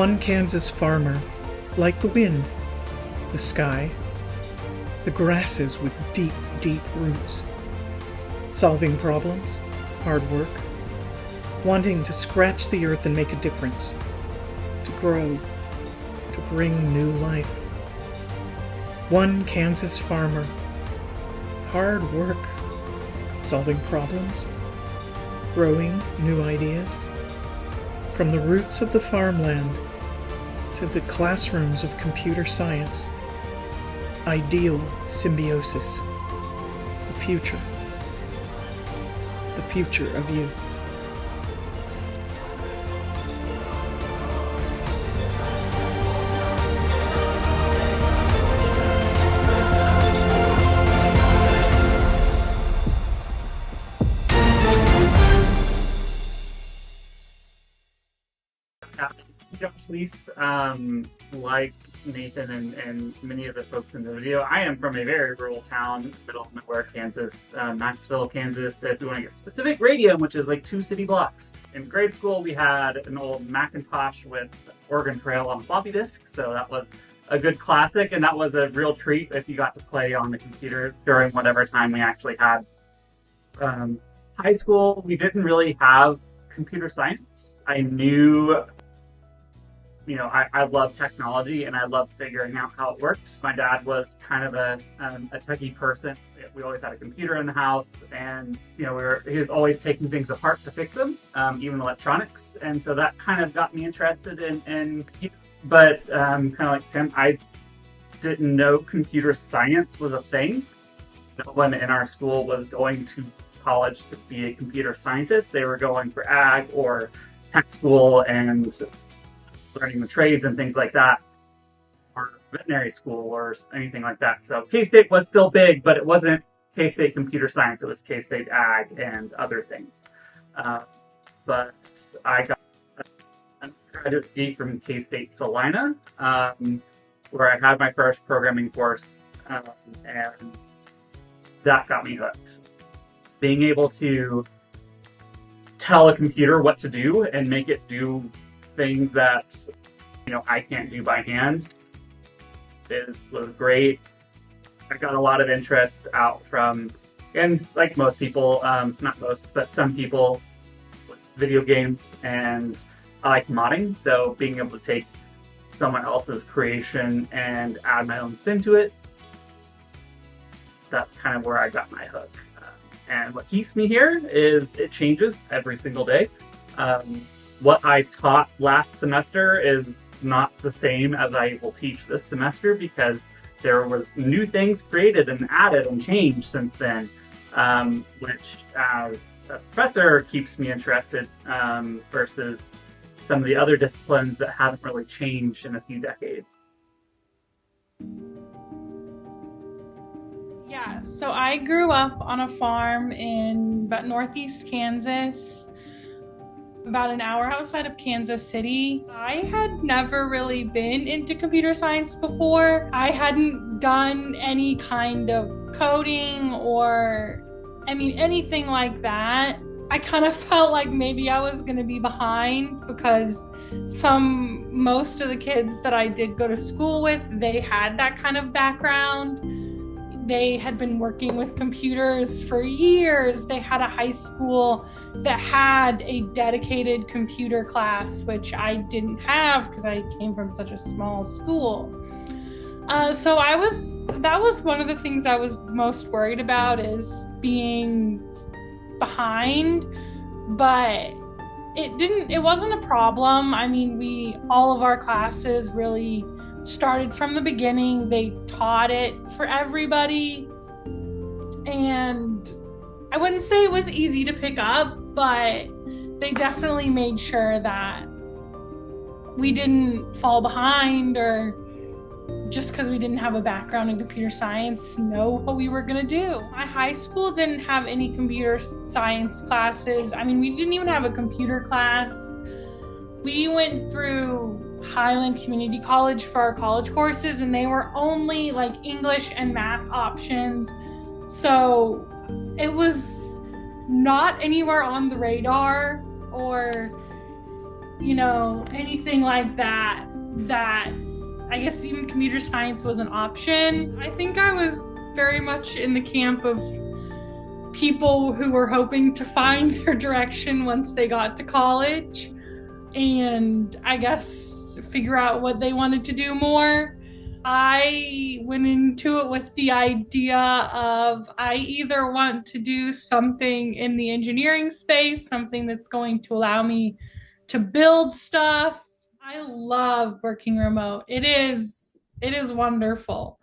One Kansas farmer, like the wind, the sky, the grasses with deep, deep roots, solving problems, hard work, wanting to scratch the earth and make a difference, to grow, to bring new life. One Kansas farmer, hard work, solving problems, growing new ideas. From the roots of the farmland to the classrooms of computer science, ideal symbiosis, the future of you. Please, like Nathan and many of the folks in the video, I am from a very rural town, middle of nowhere, Kansas, Knoxville, Kansas. If you want to get specific, Radium, which is like 2 city blocks. In grade school, we had an old Macintosh with Oregon Trail on floppy disk, so that was a good classic, and that was a real treat if you got to play on the computer during whatever time we actually had. High school, we didn't really have computer science. I knew, I love technology and I love figuring out how it works. My dad was kind of a techie person. We always had a computer in the house, and he was always taking things apart to fix them, even electronics. And so that kind of got me interested in but kind of like Tim, I didn't know computer science was a thing. No one in our school was going to college to be a computer scientist. They were going for ag or tech school and learning the trades and things like that, or veterinary school or anything like that. So K-State was still big, but it wasn't K-State computer science. It was K-State ag and other things. But I got a graduate degree from K-State Salina, where I had my first programming course, and that got me hooked. Being able to tell a computer what to do and make it do things that I can't do by hand was great. I got a lot of interest out from, and like most people, not most, but some people, with video games, and I like modding. So being able to take someone else's creation and add my own spin to it, that's kind of where I got my hook. And what keeps me here is it changes every single day. What I taught last semester is not the same as I will teach this semester, because there was new things created and added and changed since then, which as a professor keeps me interested, versus some of the other disciplines that haven't really changed in a few decades. Yeah, so I grew up on a farm in about northeast Kansas, about an hour outside of Kansas City. I had never really been into computer science before. I hadn't done any kind of coding or, anything like that. I kind of felt like maybe I was going to be behind, because most of the kids that I did go to school with, they had that kind of background. They had been working with computers for years. They had a high school that had a dedicated computer class, which I didn't have because I came from such a small school. So that was one of the things I was most worried about, is being behind, but it wasn't a problem. All of our classes really started from the beginning. They taught it for everybody, and I wouldn't say it was easy to pick up, but they definitely made sure that we didn't fall behind, or just because we didn't have a background in computer science, know what we were going to do. My high school didn't have any computer science classes. We didn't even have a computer class. We went through Highland Community College for our college courses, and they were only like English and math options. So it was not anywhere on the radar, or anything like that, that I guess even computer science was an option. I think I was very much in the camp of people who were hoping to find their direction once they got to college and I guess figure out what they wanted to do more. I went into it with the idea of I either want to do something in the engineering space, something that's going to allow me to build stuff. I love working remote. It is wonderful.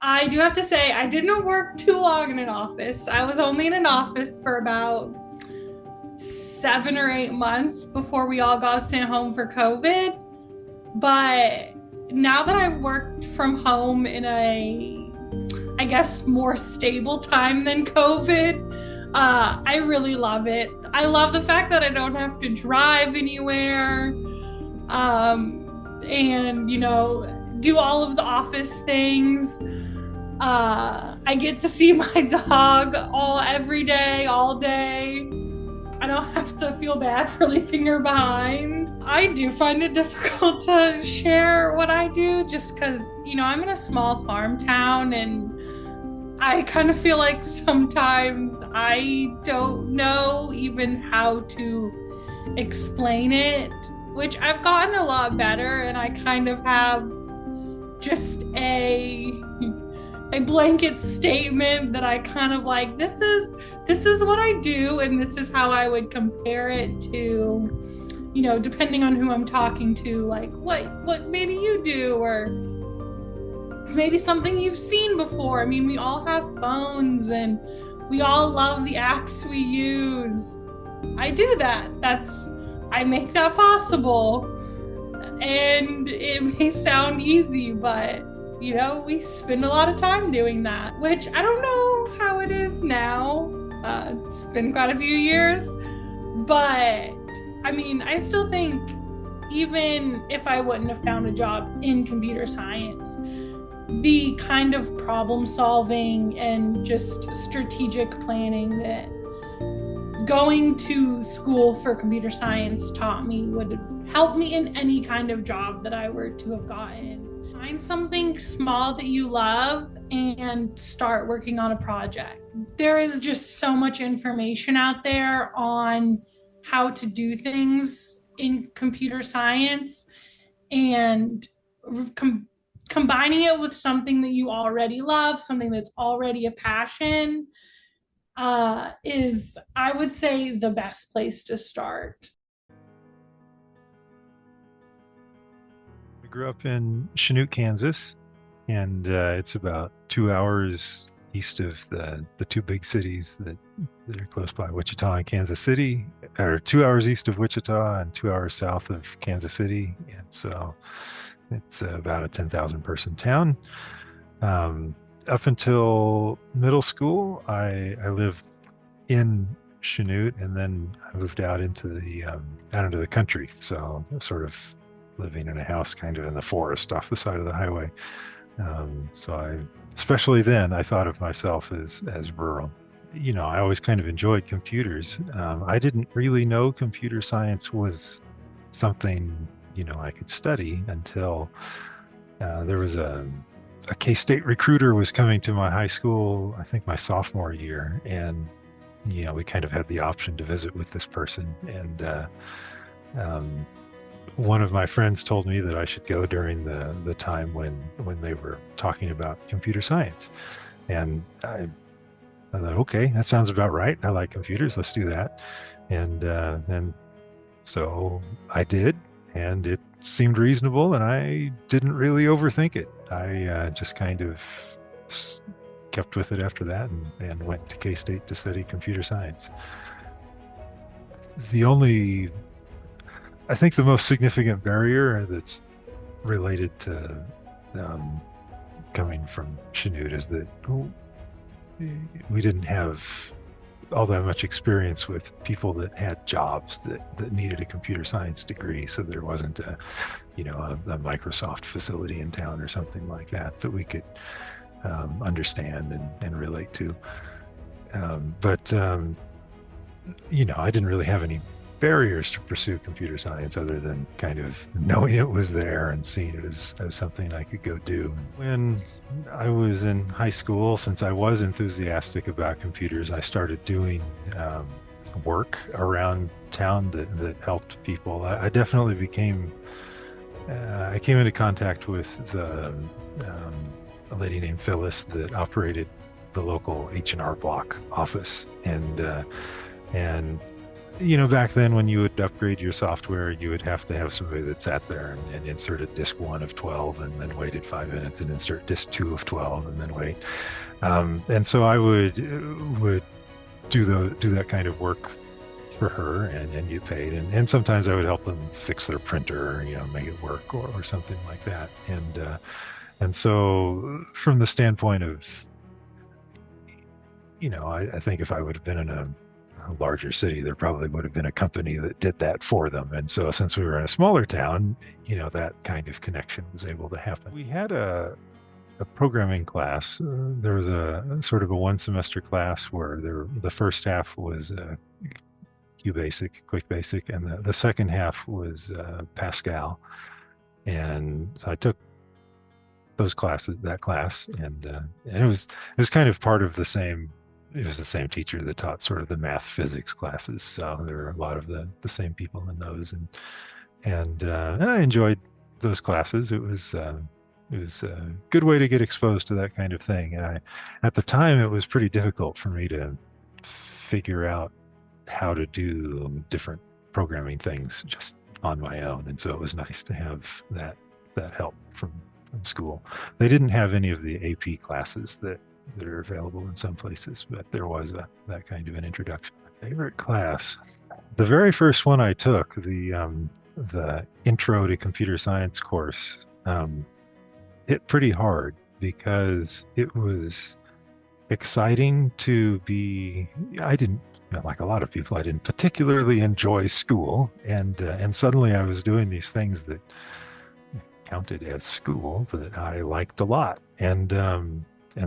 I do have to say I didn't work too long in an office. I was only in an office for about 7 or 8 months before we all got sent home for COVID. But now that I've worked from home in I guess, more stable time than COVID, I really love it. I love the fact that I don't have to drive anywhere, and do all of the office things. I get to see my dog every day, all day. I don't have to feel bad for leaving her behind. I do find it difficult to share what I do just because, I'm in a small farm town and I kind of feel like sometimes I don't know even how to explain it, which I've gotten a lot better, and I kind of have just a blanket statement that I kind of like, this is what I do, and this is how I would compare it to, depending on who I'm talking to, like what maybe you do, or it's maybe something you've seen before. I mean, we all have phones and we all love the apps we use. I do that. I make that possible. And it may sound easy, but we spend a lot of time doing that, which I don't know how it is now. It's been quite a few years, but I mean, I still think even if I wouldn't have found a job in computer science, the kind of problem solving and just strategic planning that going to school for computer science taught me would help me in any kind of job that I were to have gotten. Find something small that you love and start working on a project. There is just so much information out there on how to do things in computer science, and combining it with something that you already love, something that's already a passion, is, I would say, the best place to start. I grew up in Chanute, Kansas, and it's about 2 hours east of the two big cities that are close by, Wichita and Kansas City, or 2 hours east of Wichita and 2 hours south of Kansas City. And so it's about a 10,000 person town. Up until middle school, I lived in Chanute, and then I moved out into the country. So sort of living in a house kind of in the forest off the side of the highway. Especially then, I thought of myself as rural. I always kind of enjoyed computers. I didn't really know computer science was something, I could study until there was a K-State recruiter was coming to my high school, I think my sophomore year. And, we kind of had the option to visit with this person. And one of my friends told me that I should go during the time when they were talking about computer science. And I thought, okay, that sounds about right. I like computers. Let's do that. And so I did, and it seemed reasonable, and I didn't really overthink it. I just kind of kept with it after that and went to K-State to study computer science. I think the most significant barrier that's related to coming from Chanute is that we didn't have all that much experience with people that had jobs that needed a computer science degree. So there wasn't a Microsoft facility in town or something like that we could understand and relate to. But I didn't really have any barriers to pursue computer science other than kind of knowing it was there and seeing it as something I could go do. When I was in high school, since I was enthusiastic about computers, I started doing work around town that helped people. I definitely became, I came into contact with a lady named Phyllis that operated the local H&R Block office. And back then when you would upgrade your software, you would have to have somebody that sat there and inserted disk 1 of 12 and then waited 5 minutes and insert disk 2 of 12 and then wait. And so I would do that kind of work for her and get paid. And sometimes I would help them fix their printer, make it work or something like that. And so from the standpoint of, I think if I would have been in a larger city, there probably would have been a company that did that for them. And so since we were in a smaller town, that kind of connection was able to happen. We had a programming class. There was a sort of a 1-semester class where the first half was QBasic, Quick Basic, and the second half was Pascal. And so I took that class, and it was kind of part of the same. It was the same teacher that taught sort of the math physics classes, so there were a lot of the same people in those, and I enjoyed those classes. It was a good way to get exposed to that kind of thing. And at the time, it was pretty difficult for me to figure out how to do different programming things just on my own, and so it was nice to have that help from school. They didn't have any of the AP classes that are available in some places, but there was that kind of an introduction. My favorite class, the very first one I took, the Intro to Computer Science course, hit pretty hard because it was exciting to be. I didn't, like a lot of people, I didn't particularly enjoy school, and suddenly I was doing these things that counted as school that I liked a lot, and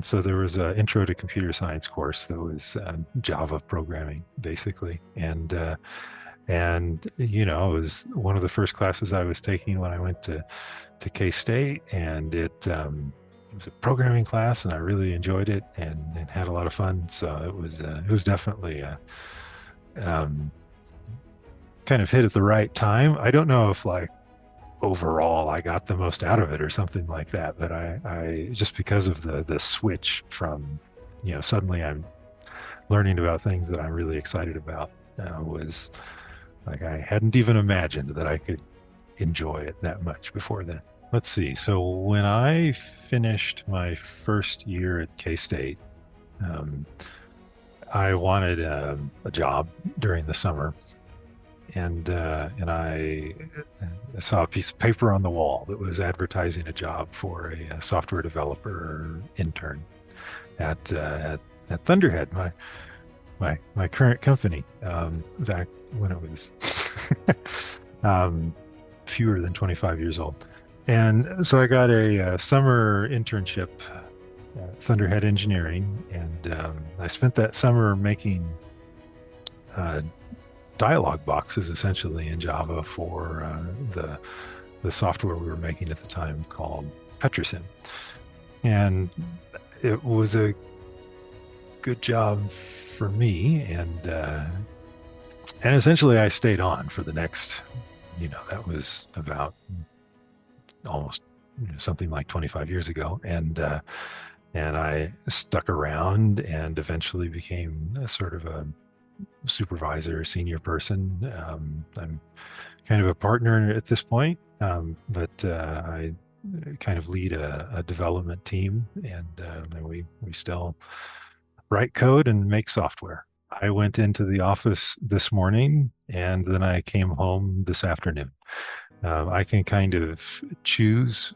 so there was an Intro to Computer Science course that was Java programming, basically. And it was one of the first classes I was taking when I went to K-State, and it was a programming class, and I really enjoyed it and had a lot of fun. So it was definitely kind of hit at the right time. I don't know if overall I got the most out of it or something like that, but I just because of the switch from suddenly I'm learning about things that I'm really excited about, was like I hadn't even imagined that I could enjoy it that much before then. Let's see, so when I finished my first year at K-State, I wanted a job during the summer. And I saw a piece of paper on the wall that was advertising a job for a software developer intern at Thunderhead, my current company, back when it was fewer than 25 years old. And so I got a summer internship at Thunderhead Engineering, and I spent that summer making dialog boxes essentially in Java for the software we were making at the time called Petrosim. And it was a good job for me, and essentially I stayed on for the next, that was about almost something like 25 years ago, and I stuck around and eventually became a sort of a supervisor, senior person. I'm kind of a partner at this point, but I kind of lead a development team, and we still write code and make software. I went into the office this morning, and then I came home this afternoon. I can kind of choose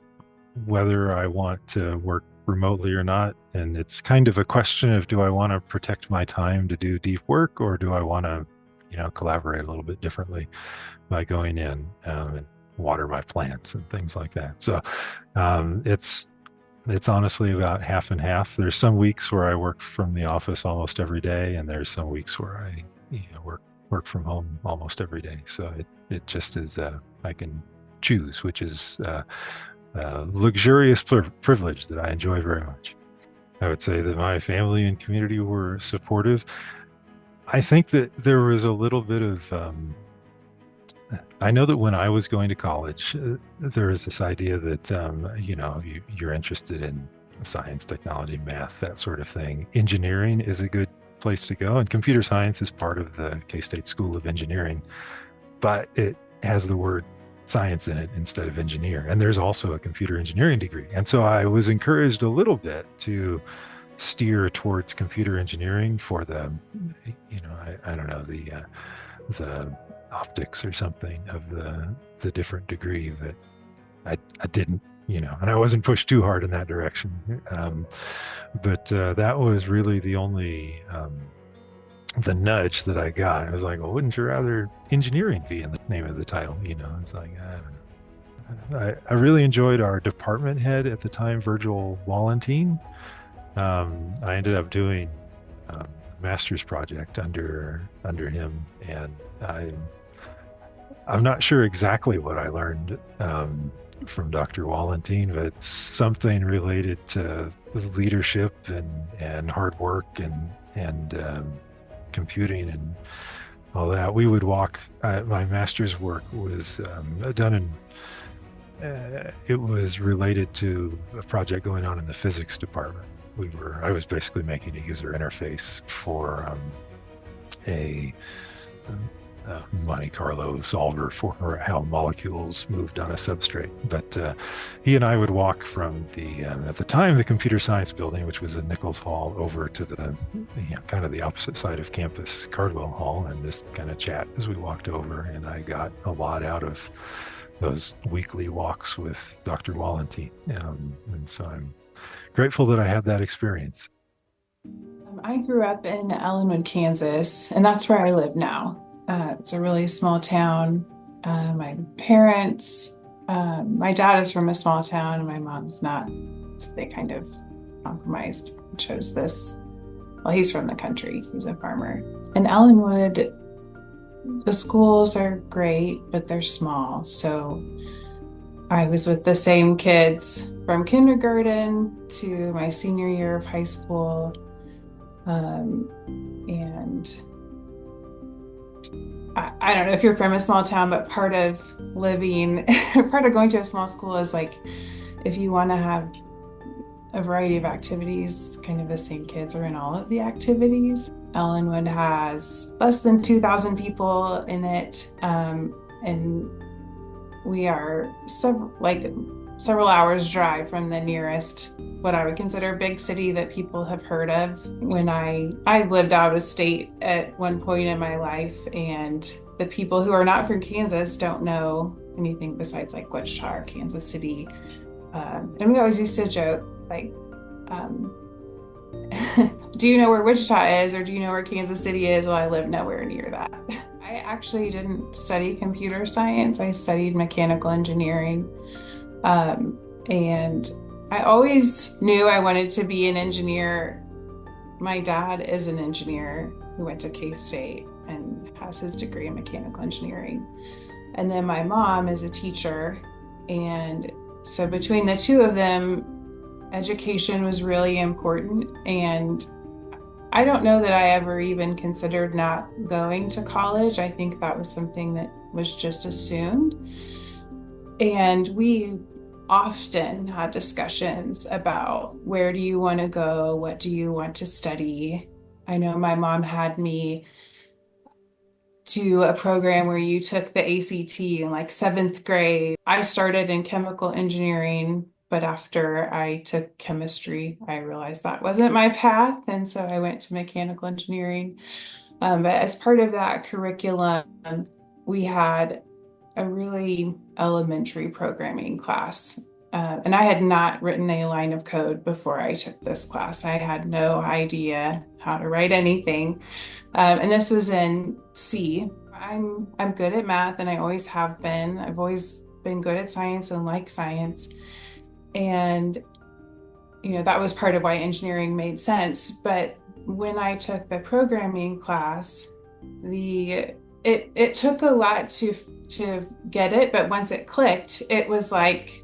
whether I want to work remotely or not, and it's kind of a question of, do I want to protect my time to do deep work, or do I want to collaborate a little bit differently by going in and water my plants and things like that. So it's honestly about half and half. There's some weeks where I work from the office almost every day, and there's some weeks where I work work from home almost every day. So it just is, I can choose, which is a luxurious privilege that I enjoy very much. I would say that my family and community were supportive. I think that there was a little bit of, I know that when I was going to college, there was this idea that, you're interested in science, technology, math, that sort of thing. Engineering is a good place to go, and computer science is part of the K-State School of Engineering, but it has the word science in it instead of engineer. And there's also a computer engineering degree. And so I was encouraged a little bit to steer towards computer engineering for the, I don't know, the optics or something of the different degree that I didn't, and I wasn't pushed too hard in that direction. But that was really the only, the nudge that I got. I was like, well, wouldn't you rather engineering be in the name of the title? It's like, I don't know. I really enjoyed our department head at the time, Virgil Wallentine. I ended up doing a master's project under him, and I'm not sure exactly what I learned from Dr. Wallentine, but something related to leadership and hard work and computing and all that. We would walk. My master's work was done in. It was related to a project going on in the physics department. I was basically making a user interface for a Monte Carlo solver for how molecules moved on a substrate. But he and I would walk from at the time, the computer science building, which was in Nichols Hall, over to the kind of the opposite side of campus, Cardwell Hall, and just kind of chat as we walked over. And I got a lot out of those weekly walks with Dr. Wallentine. And so I'm grateful that I had that experience. I grew up in Ellenwood, Kansas, and that's where I live now. It's a really small town. My parents, my dad is from a small town, and my mom's not. So they kind of compromised and chose this. Well, he's from the country. He's a farmer. In Ellenwood, the schools are great, but they're small. So I was with the same kids from kindergarten to my senior year of high school. And I don't know if you're from a small town, but part of going to a small school is like, if you want to have a variety of activities, kind of the same kids are in all of the activities. Ellenwood has less than 2,000 people in it. And we are several hours drive from the nearest, what I would consider big city that people have heard of. When I lived out of state at one point in my life, and the people who are not from Kansas don't know anything besides like Wichita or Kansas City. And we always used to joke, like, do you know where Wichita is, or do you know where Kansas City is? Well, I live nowhere near that. I actually didn't study computer science. I studied mechanical engineering. And I always knew I wanted to be an engineer. My dad is an engineer who went to K-State and has his degree in mechanical engineering. And then my mom is a teacher. And so between the two of them, education was really important. And I don't know that I ever even considered not going to college. I think that was something that was just assumed. And we often had discussions about, where do you want to go? What do you want to study? I know my mom had me do a program where you took the ACT in like 7th grade. I started in chemical engineering, but after I took chemistry, I realized that wasn't my path. And so I went to mechanical engineering. But as part of that curriculum, we had a really elementary programming class. And I had not written a line of code before I took this class. I had no idea how to write anything. And this was in C. I'm good at math, and I always have been. I've always been good at science and like science. And, that was part of why engineering made sense. But when I took the programming class, It took a lot to get it, but once it clicked, it was like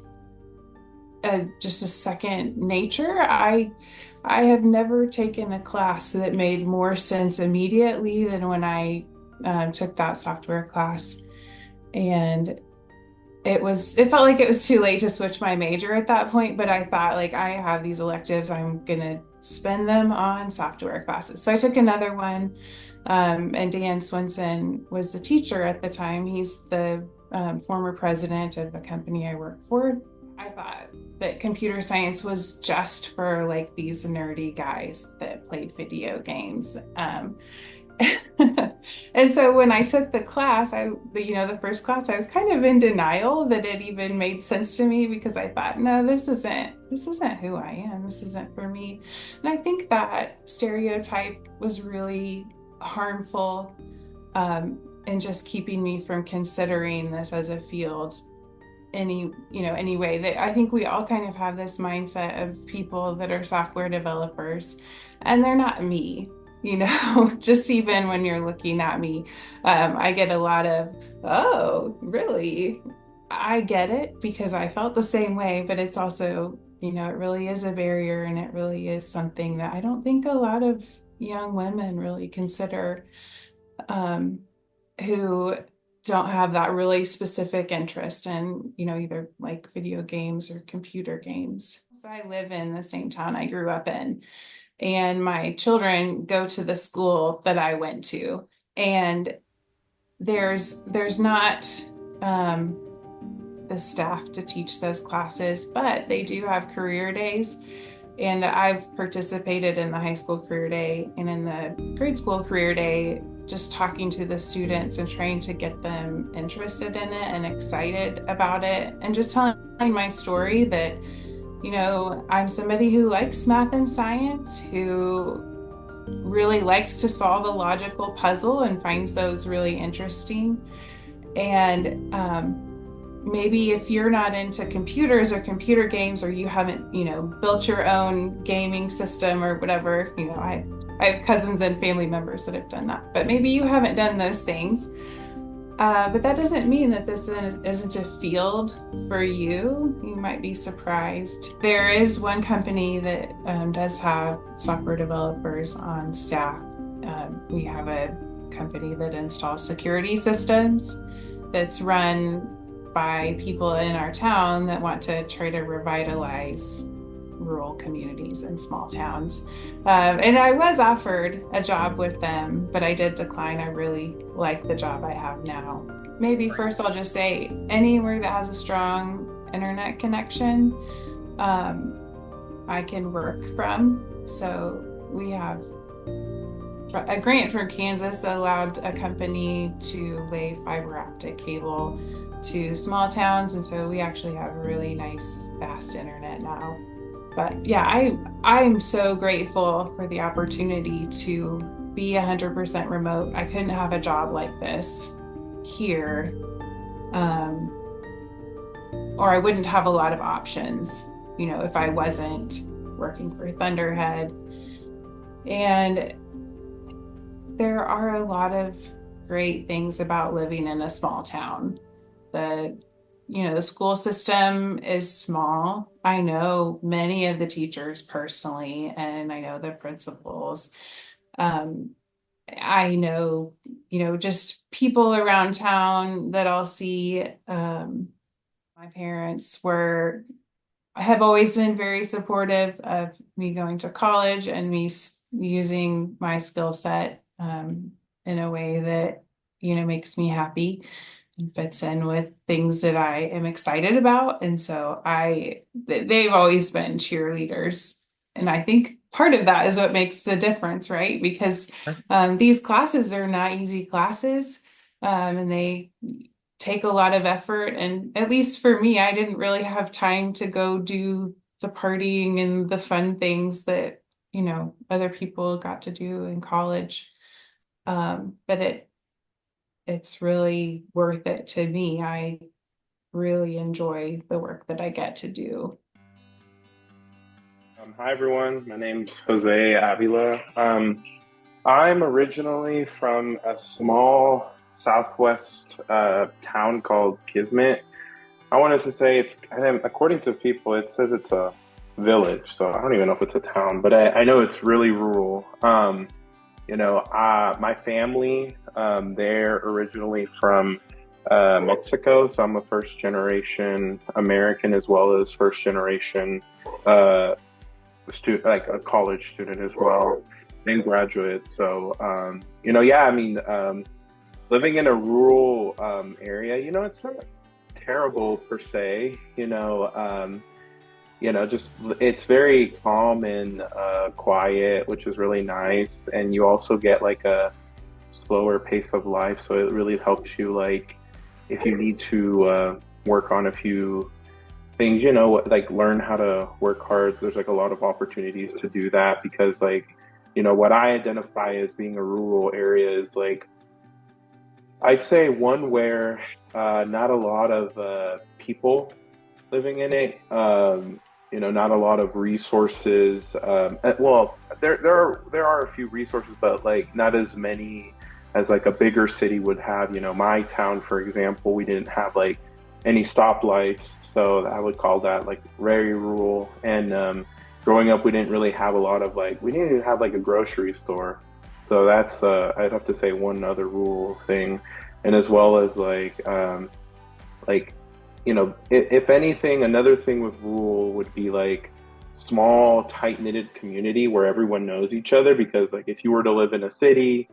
just a second nature. I have never taken a class that made more sense immediately than when I took that software class. And it felt like it was too late to switch my major at that point, but I thought, like, I have these electives, I'm gonna spend them on software classes. So I took another one, and Dan Swinson was the teacher at the time. He's the former president of the company I work for. I thought that computer science was just for like these nerdy guys that played video games. And so when I took the class, the first class, I was kind of in denial that it even made sense to me, because I thought, no, this isn't who I am. This isn't for me. And I think that stereotype was really harmful, in just keeping me from considering this as a field any way. That I think we all kind of have this mindset of people that are software developers, and they're not me. Just even when you're looking at me, I get a lot of, oh, really? I get it, because I felt the same way, but it's also, it really is a barrier, and it really is something that I don't think a lot of young women really consider, who don't have that really specific interest in, either like video games or computer games. So I live in the same town I grew up in, and my children go to the school that I went to, and there's not the staff to teach those classes, but they do have career days. And I've participated in the high school career day and in the grade school career day, just talking to the students and trying to get them interested in it and excited about it, and just telling my story that, I'm somebody who likes math and science, who really likes to solve a logical puzzle and finds those really interesting. And maybe if you're not into computers or computer games, or you haven't, built your own gaming system or whatever, I have cousins and family members that have done that, but maybe you haven't done those things. But that doesn't mean that this isn't a field for you. You might be surprised. There is one company that does have software developers on staff. We have a company that installs security systems that's run by people in our town that want to try to revitalize rural communities and small towns. And I was offered a job with them, but I did decline. I really like the job I have now. Maybe first I'll just say, anywhere that has a strong internet connection, I can work from. So we have a grant from Kansas that allowed a company to lay fiber optic cable to small towns, and so we actually have a really nice, fast internet now. But yeah, I'm so grateful for the opportunity to be 100% remote. I couldn't have a job like this here, or I wouldn't have a lot of options, if I wasn't working for Thunderhead. And there are a lot of great things about living in a small town. The school system is small. I know many of the teachers personally, and I know the principals. I know, just people around town that I'll see. My parents have always been very supportive of me going to college and me using my skill set in a way that, makes me happy and fits in with things that I am excited about. And so they've always been cheerleaders. And I think part of that is what makes the difference, right? Because these classes are not easy classes, and they take a lot of effort. And at least for me, I didn't really have time to go do the partying and the fun things that, other people got to do in college. But it's really worth it to me. I really enjoy the work that I get to do. Hi, everyone. My name's Jose Avila. I'm originally from a small southwest town called Kismet. I wanted to say according to people, it says it's a village, so I don't even know if it's a town, but I know it's really rural. My family, they're originally from Mexico, so I'm a first generation American as well as first generation like a college student as well, and graduate. So, yeah, I mean, living in a rural area, it's not terrible per se, just it's very calm and quiet, which is really nice. And you also get like a slower pace of life. So it really helps you, like, if you need to work on a few things, like learn how to work hard. There's like a lot of opportunities to do that because, like, what I identify as being a rural area is like, I'd say one where not a lot of people living in it. Not a lot of resources. Well, there are a few resources, but like not as many as like a bigger city would have. My town, for example, we didn't have like any stoplights, so I would call that like very rural. And growing up, we didn't really have a lot of like, we didn't even have like a grocery store. So that's I'd have to say one other rural thing, and as well as like if anything, another thing with rural would be like small, tight-knitted community where everyone knows each other. Because like if you were to live in a city,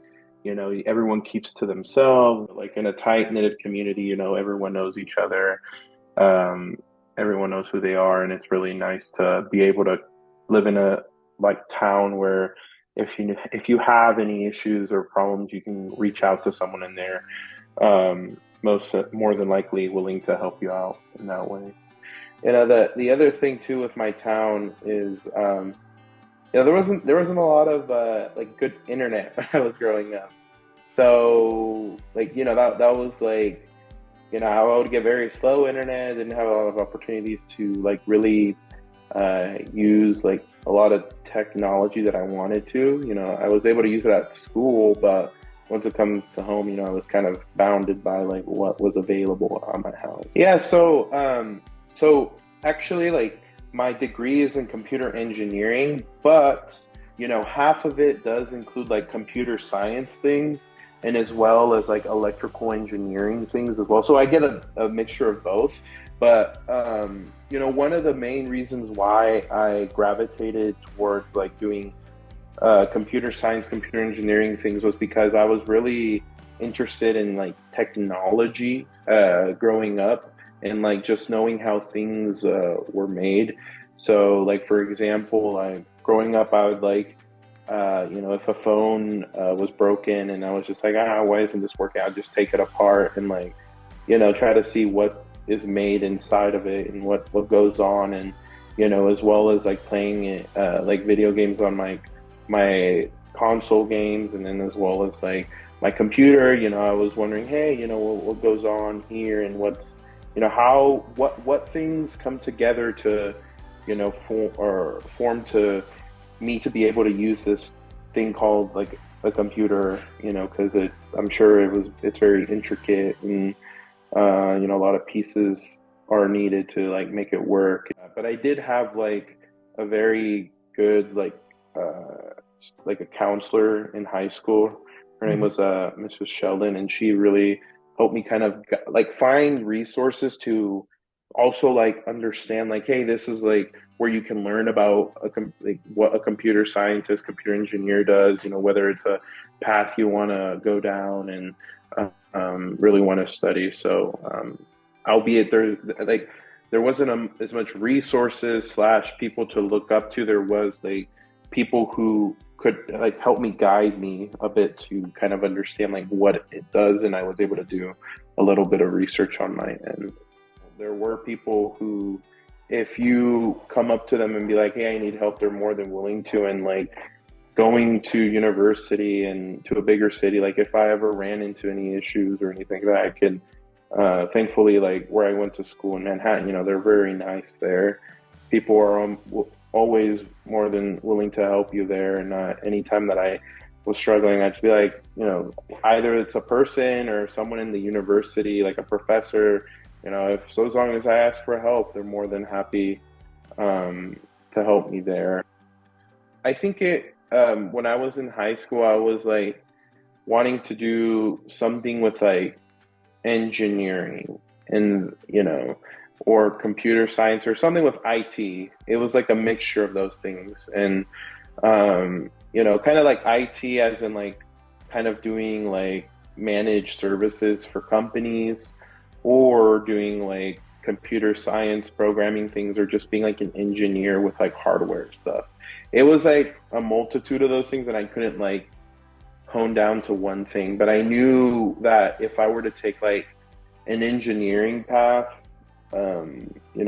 everyone keeps to themselves. Like in a tight-knitted community, everyone knows each other. Everyone knows who they are, and it's really nice to be able to live in a like town where if you have any issues or problems, you can reach out to someone in there. More than likely willing to help you out in that way. The other thing too with my town is there wasn't a lot of like good internet when I was growing up. So like that was like I would get very slow internet, didn't have a lot of opportunities to like really use like a lot of technology that I wanted to. I was able to use it at school, but once it comes to home, I was kind of bounded by like what was available on my house. Yeah, so actually, like my degree is in computer engineering, but half of it does include like computer science things, and as well as like electrical engineering things as well. So I get a mixture of both. But one of the main reasons why I gravitated towards like doing computer science, computer engineering things was because I was really interested in like technology growing up, and like just knowing how things were made. So like, for example, like growing up, I would like, if a phone was broken and I was just like, why isn't this working? I'd just take it apart and like, try to see what is made inside of it and what goes on. And, as well as like playing it, like video games on my console games, and then as well as like my computer, I was wondering, hey, what goes on here, and what's, what things come together to, form to me to be able to use this thing called like a computer, because I'm sure it's very intricate, and a lot of pieces are needed to like make it work. But I did have like a very good like a counselor in high school. Her name was Mrs. Sheldon, and she really helped me kind of like find resources to also like understand like, hey, this is like where you can learn about like what a computer scientist, computer engineer does, whether it's a path you want to go down and really want to study. So albeit there wasn't as much resources / people to look up to, there was like people who could like help me, guide me a bit to kind of understand like what it does, and I was able to do a little bit of research on my end. There were people who, if you come up to them and be like, hey, I need help, they're more than willing to. And like going to university and to a bigger city, like if I ever ran into any issues or anything that I could, thankfully, like where I went to school in Manhattan, they're very nice there. People are always more than willing to help you there. And anytime that I was struggling, I'd be like, either it's a person or someone in the university, like a professor, if so as long as I ask for help, they're more than happy to help me there. I think when I was in high school, I was like wanting to do something with like engineering and, or computer science or something with IT. It was like a mixture of those things. And, kind of like IT as in like kind of doing like managed services for companies or doing like computer science programming things or just being like an engineer with like hardware stuff. It was like a multitude of those things and I couldn't like hone down to one thing, but I knew that if I were to take like an engineering path,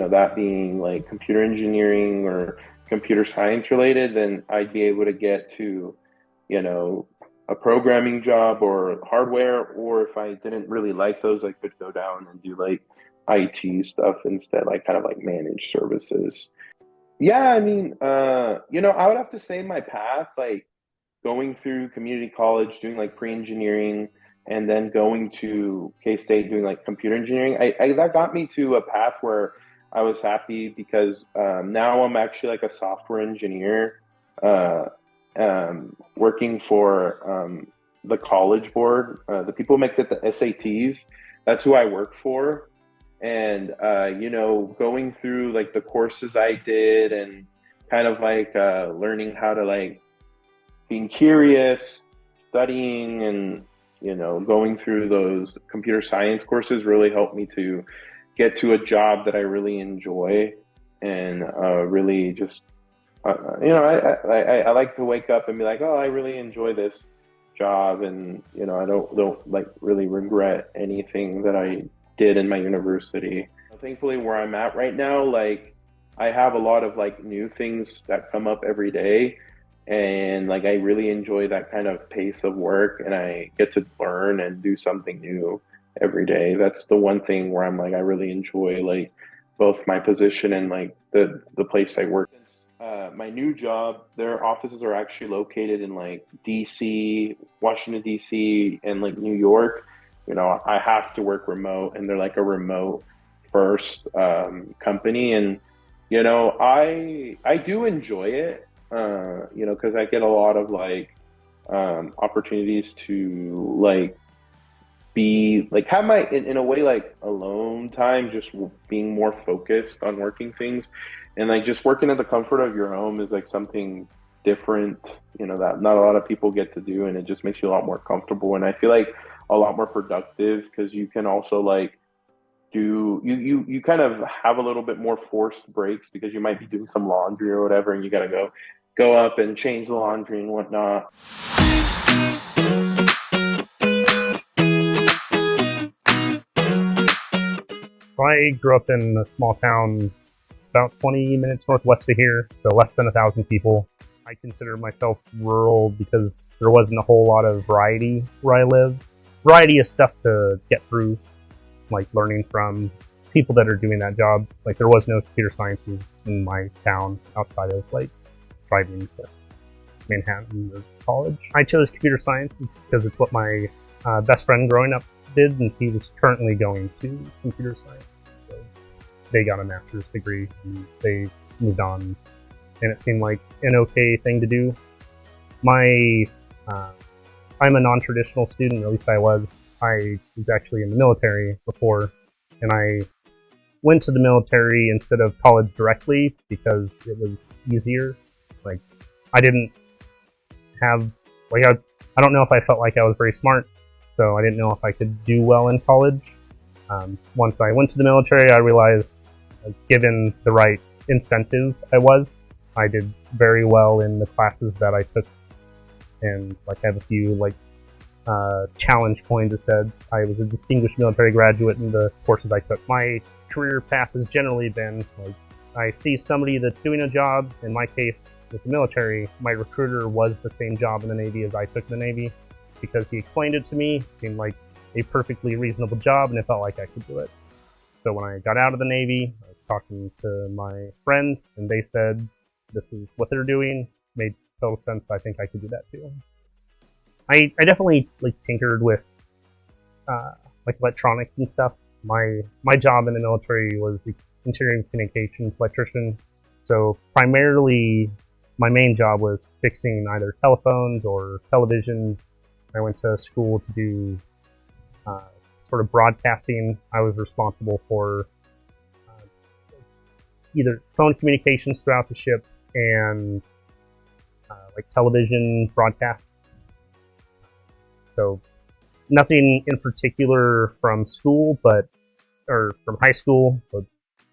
that being like computer engineering or computer science related, then I'd be able to get to, a programming job or hardware, or if I didn't really like those, I could go down and do like IT stuff instead, like kind of like managed services. Yeah, I mean, I would have to say my path, like going through community college, doing like pre-engineering, and then going to K-State doing like computer engineering. That got me to a path where I was happy because now I'm actually like a software engineer, working for the college board. The people who make the SATs. That's who I work for. And going through like the courses I did and kind of like learning how to like being curious, studying, and going through those computer science courses really helped me to get to a job that I really enjoy and really just I like to wake up and be like, oh, I really enjoy this job, and I don't like really regret anything that I did in my university. Thankfully, where I'm at right now, like I have a lot of like new things that come up every day, and like I really enjoy that kind of pace of work, and I get to learn and do something new every day. That's the one thing where I'm like I really enjoy like both my position and like the place I work. My new job, their offices are actually located in like DC, Washington DC, and like New York. I have to work remote, and they're like a remote first company, and I do enjoy it. Because I get a lot of like opportunities to like be like have my in a way like alone time, just being more focused on working things, and like just working at the comfort of your home is like something different, that not a lot of people get to do, and it just makes you a lot more comfortable, and I feel like a lot more productive because you can also like you kind of have a little bit more forced breaks because you might be doing some laundry or whatever, and you got to go up and change the laundry and whatnot. I grew up in a small town about 20 minutes northwest of here, so less than 1,000 people. I consider myself rural because there wasn't a whole lot of variety where I live. Variety of stuff to get through, like learning from people that are doing that job. Like there was no computer sciences in my town outside of like driving to Manhattan or college. I chose computer science because it's what my best friend growing up did, and he was currently going to computer science. So they got a master's degree and they moved on, and it seemed like an okay thing to do. I'm a non-traditional student, or at least I was. I was actually in the military before, and I went to the military instead of college directly because it was easier. Like, I didn't have, like, I don't know if I felt like I was very smart, so I didn't know if I could do well in college. Once I went to the military, I realized, like, given the right incentives I did very well in the classes that I took, and like I have a few like challenge points that said I was a distinguished military graduate in the courses I took. My career path has generally been like I see somebody that's doing a job. In my case, with the military, my recruiter was the same job in the Navy as I took in the Navy because he explained it to me. It seemed like a perfectly reasonable job, and it felt like I could do it. So when I got out of the Navy, I was talking to my friends, and they said, this is what they're doing. Made total sense. I think I could do that too. I definitely like tinkered with like electronics and stuff. My job in the military was the interior communications electrician. So primarily, my main job was fixing either telephones or televisions. I went to school to do sort of broadcasting. I was responsible for either phone communications throughout the ship and like television broadcasts. So nothing in particular from school, or from high school, but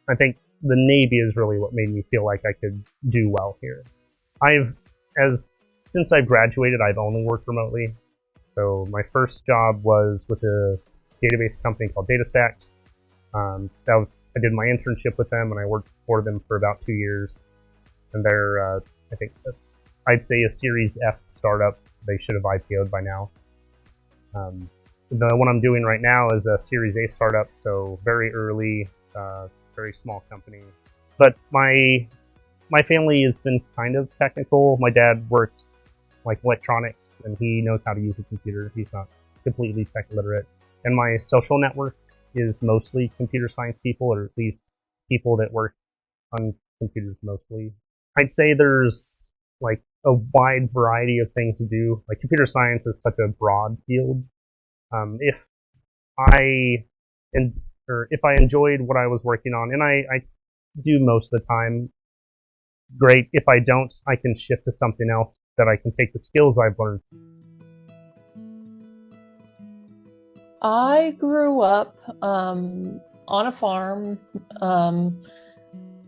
I think the Navy is really what made me feel like I could do well here. Since I graduated, I've only worked remotely. So my first job was with a database company called DataStax. I did my internship with them, and I worked for them for about 2 years. And they're, I think, I'd say a Series F startup. They should have IPO'd by now. The one I'm doing right now is a Series A startup, so very early, very small company. But my family has been kind of technical. My dad worked like electronics, and he knows how to use a computer. He's not completely tech literate. And my social network is mostly computer science people, or at least people that work on computers mostly. I'd say there's like a wide variety of things to do. Like computer science is such a broad field. If I enjoyed what I was working on, and I do most of the time, great. If I don't, I can shift to something else that I can take the skills I've learned. I grew up on a farm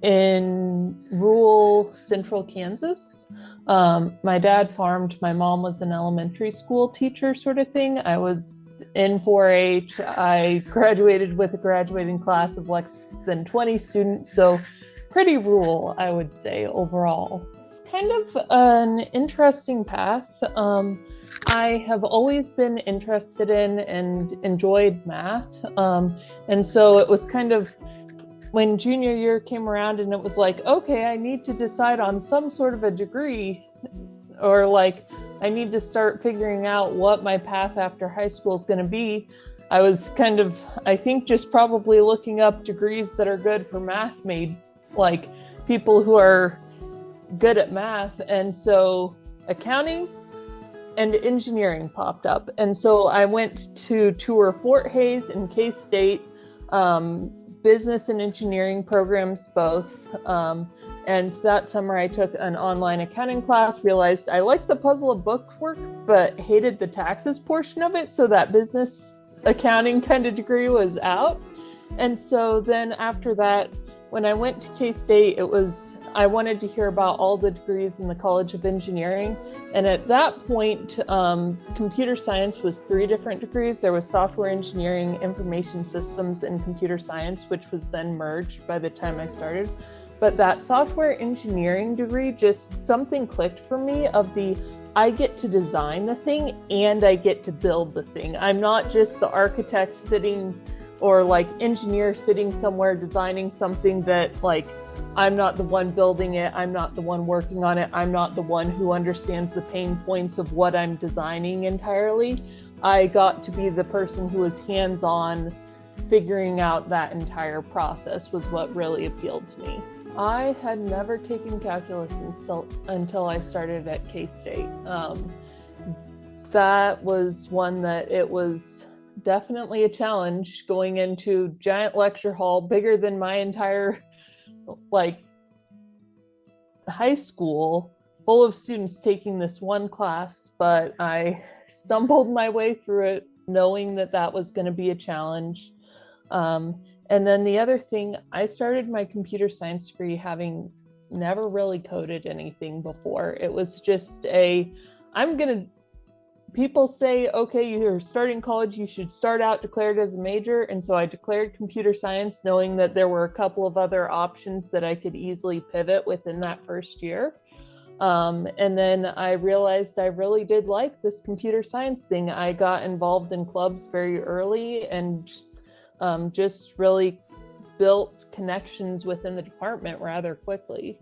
in rural central Kansas. My dad farmed. My mom was an elementary school teacher sort of thing. I was in 4-H. I graduated with a graduating class of less than 20 students, so pretty rural, I would say, overall. It's kind of an interesting path. I have always been interested in and enjoyed math. And so it was kind of when junior year came around and it was like, okay, I need to decide on some sort of a degree, or like I need to start figuring out what my path after high school is going to be. I was kind of, I think, just probably looking up degrees that are good for math made, like people who are good at math. And so accounting and engineering popped up. And so I went to tour Fort Hays and K-State, business and engineering programs both. And that summer I took an online accounting class, realized I liked the puzzle of bookwork, but hated the taxes portion of it. So that business accounting kind of degree was out. And so then after that, when I went to K-State, I wanted to hear about all the degrees in the College of Engineering. And at that point, computer science was 3 different degrees. There was software engineering, information systems, and computer science, which was then merged by the time I started. But that software engineering degree, just something clicked for me of I get to design the thing and I get to build the thing. I'm not just the architect sitting or like engineer sitting somewhere designing something that like I'm not the one building it, I'm not the one working on it, I'm not the one who understands the pain points of what I'm designing entirely. I got to be the person who was hands-on figuring out that entire process was what really appealed to me. I had never taken calculus until I started at K-State. That was one that it was definitely a challenge going into giant lecture hall, bigger than my entire high school, full of students taking this one class, but I stumbled my way through it knowing that was going to be a challenge. And then the other thing, I started my computer science degree having never really coded anything before. It was just people say, okay, you're starting college, you should start out declared as a major. And so I declared computer science, knowing that there were a couple of other options that I could easily pivot within that first year. And then I realized I really did like this computer science thing. I got involved in clubs very early and just really built connections within the department rather quickly.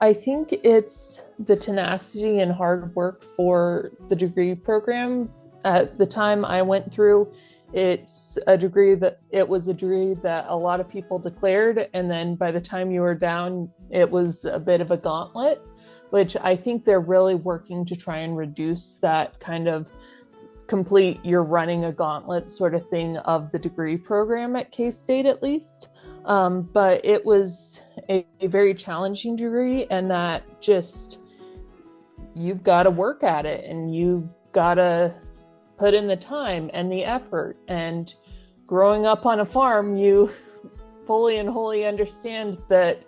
I think it's the tenacity and hard work for the degree program. At the time I went through, it was a degree that a lot of people declared, and then by the time you were down, it was a bit of a gauntlet, which I think they're really working to try and reduce that kind of complete you're running a gauntlet sort of thing of the degree program at K-State, at least. But it was a very challenging degree, and that just, you've got to work at it, and you've got to put in the time and the effort. And growing up on a farm, you fully and wholly understand that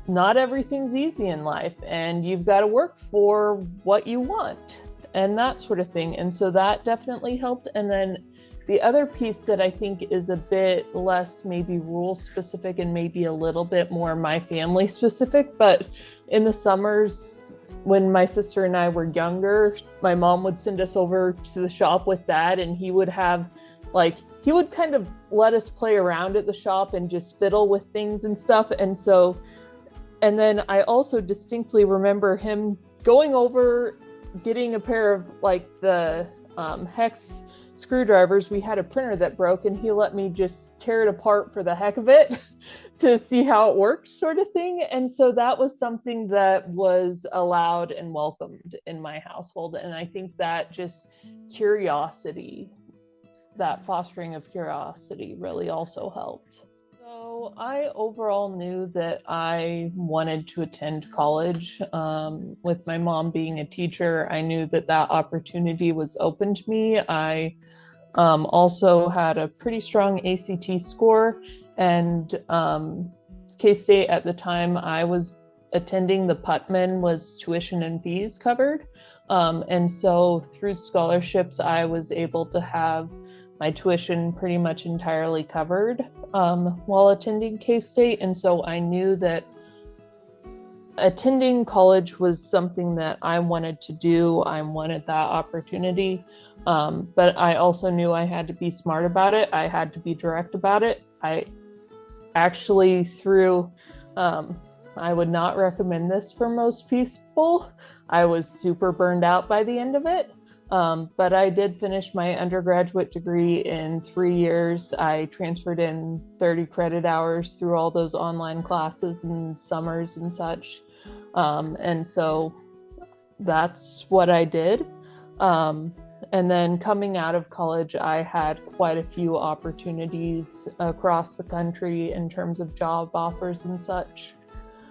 not everything's easy in life, and you've got to work for what you want and that sort of thing. And so that definitely helped. And then the other piece that I think is a bit less maybe rural specific and maybe a little bit more my family specific, but in the summers when my sister and I were younger, my mom would send us over to the shop with Dad, and he would kind of let us play around at the shop and just fiddle with things and stuff. And then I also distinctly remember him going over, getting a pair of the hex screwdrivers. We had a printer that broke, and he let me just tear it apart for the heck of it to see how it worked, sort of thing. And so that was something that was allowed and welcomed in my household. And I think that just curiosity, that fostering of curiosity, really also helped. So I overall knew that I wanted to attend college. With my mom being a teacher, I knew that opportunity was open to me. I also had a pretty strong ACT score, and K-State at the time I was attending, the Putman was tuition and fees covered. And so through scholarships, I was able to have my tuition pretty much entirely covered while attending K-State. And so I knew that attending college was something that I wanted to do. I wanted that opportunity. But I also knew I had to be smart about it. I had to be direct about it. I actually I would not recommend this for most people. I was super burned out by the end of it. But I did finish my undergraduate degree in 3 years. I transferred in 30 credit hours through all those online classes and summers and such. And so that's what I did. And then coming out of college, I had quite a few opportunities across the country in terms of job offers and such.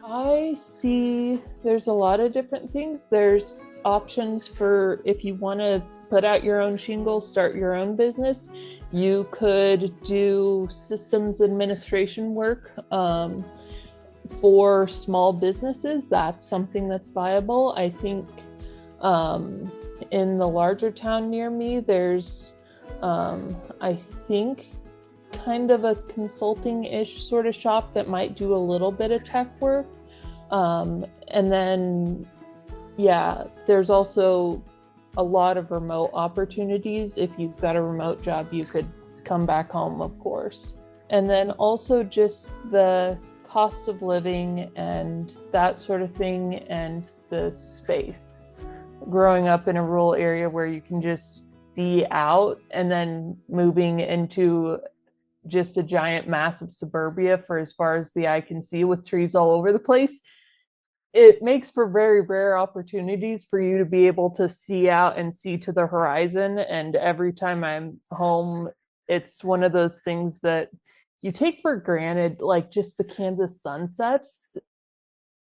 I see there's a lot of different things. There's options for if you want to put out your own shingle, start your own business. You could do systems administration work for small businesses. That's something that's viable. I think in the larger town near me, there's I think kind of a consulting-ish sort of shop that might do a little bit of tech work. And then, yeah, there's also a lot of remote opportunities. If you've got a remote job, you could come back home, of course. And then also just the cost of living and that sort of thing, and the space. Growing up in a rural area where you can just be out, and then moving into just a giant massive suburbia for as far as the eye can see with trees all over the place, it makes for very rare opportunities for you to be able to see out and see to the horizon. And every time I'm home, it's one of those things that you take for granted, like just the Kansas sunsets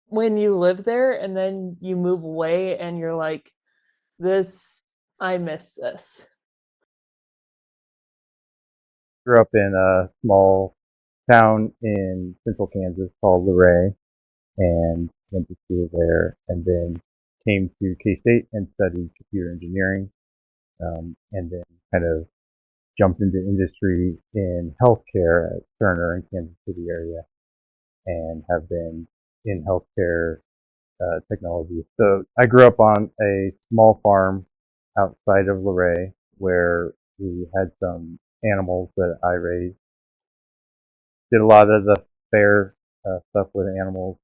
when you live there, and then you move away and you're like, I miss this. Grew up in a small town in central Kansas called Luray, and went to school there, and then came to K-State and studied computer engineering, and then kind of jumped into industry in healthcare at Cerner in Kansas City area, and have been in healthcare technology. So I grew up on a small farm outside of Luray where we had some animals that I raised. Did a lot of the fair stuff with animals,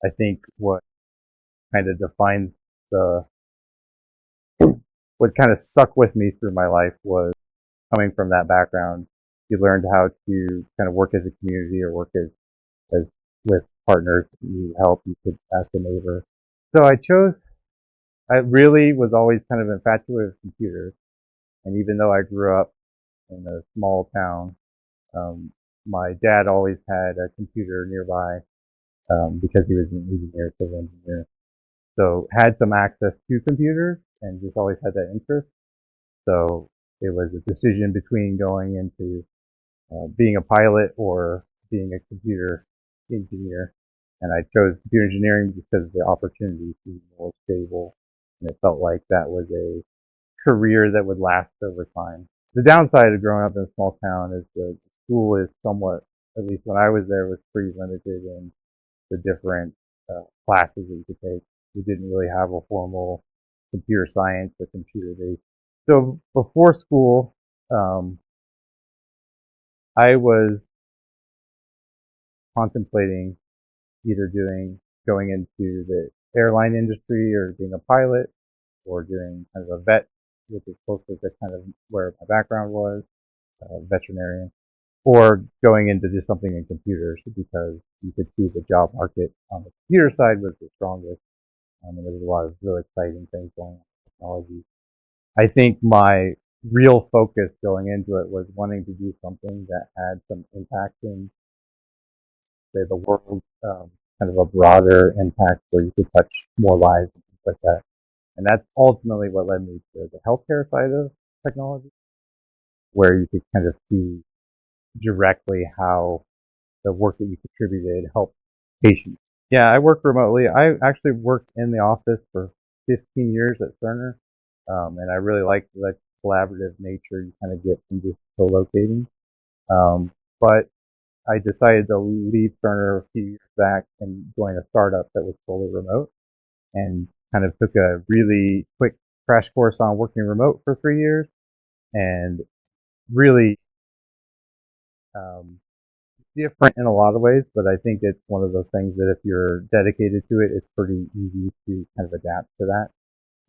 I think what kind of defines the what kind of stuck with me through my life was coming from that background. You learned how to kind of work as a community or work as with partners. You help. You could ask a neighbor. So I really was always kind of infatuated with computers. And even though I grew up in a small town, my dad always had a computer nearby because he was an engineer, civil engineer. So had some access to computers and just always had that interest. So it was a decision between going into being a pilot or being a computer engineer. And I chose computer engineering because the opportunity seemed more stable. And it felt like that was a career that would last over time. The downside of growing up in a small town is the school is somewhat, at least when I was there, was pretty limited in the different classes that you could take. We didn't really have a formal computer science or computer based. So before school, I was contemplating either going into the airline industry or being a pilot or doing kind of a vet, which is closer to kind of where my background was, veterinarian, or going into just something in computers because you could see the job market on the computer side was the strongest. And there was a lot of really exciting things going on with technology. I think my real focus going into it was wanting to do something that had some impact in, say, the world, kind of a broader impact where you could touch more lives and things like that. And that's ultimately what led me to the healthcare side of technology, where you could kind of see directly how the work that you contributed helped patients. Yeah, I work remotely. I actually worked in the office for 15 years at Cerner, and I really like the collaborative nature you kind of get from just co-locating. But I decided to leave Cerner a few years back and join a startup that was fully remote, and kind of took a really quick crash course on working remote for 3 years, and really different in a lot of ways, but I think it's one of those things that if you're dedicated to it, it's pretty easy to kind of adapt to that.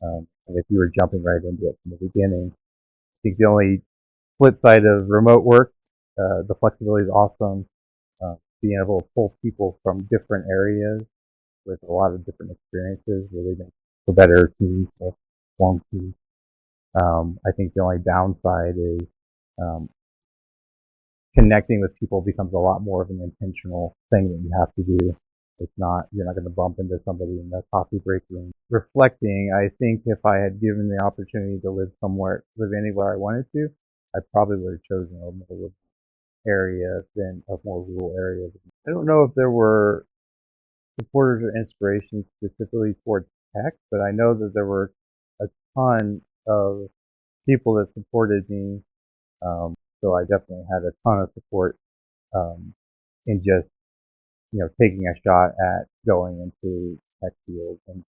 And if you were jumping right into it from the beginning, I think the only flip side of remote work, the flexibility is awesome. Being able to pull people from different areas with a lot of different experiences really makes a better team, a strong team. I think the only downside is connecting with people becomes a lot more of an intentional thing that you have to do. You're not going to bump into somebody in the coffee break room. Reflecting, I think if I had given the opportunity to live anywhere I wanted to, I probably would have chosen a more rural area than a more rural area. I don't know if there were supporters or inspirations specifically towards tech, but I know that there were a ton of people that supported me. So I definitely had a ton of support in just taking a shot at going into tech fields and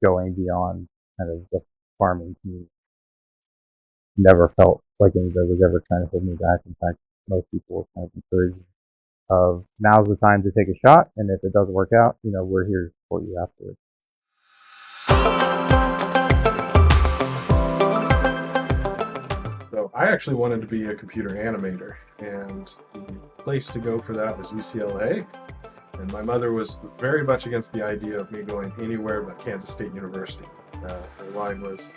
going beyond kind of the farming community. Never felt like anybody was ever trying to hold me back. In fact, most people were kind of encouraging of now's the time to take a shot, and if it doesn't work out, we're here to support you afterwards. So I actually wanted to be a computer animator, and the place to go for that was UCLA. And my mother was very much against the idea of me going anywhere but Kansas State University. Her line was,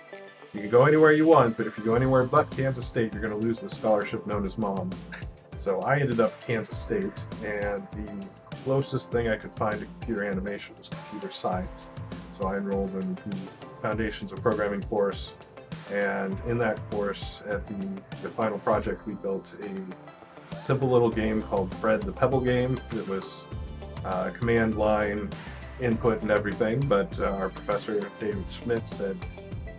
you can go anywhere you want, but if you go anywhere but Kansas State, you're going to lose the scholarship known as Mom. So I ended up at Kansas State, and the closest thing I could find to computer animation was computer science. So I enrolled in the Foundations of Programming course, and in that course, at the final project, we built a simple little game called Fred the Pebble Game. It was command line input and everything, but our professor, David Schmidt, said,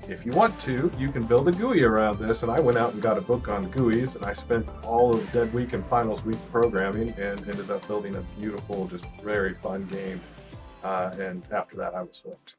if you want to, you can build a GUI around this. And I went out and got a book on GUIs, and I spent all of dead week and finals week programming and ended up building a beautiful, just very fun game. And after that, I was hooked.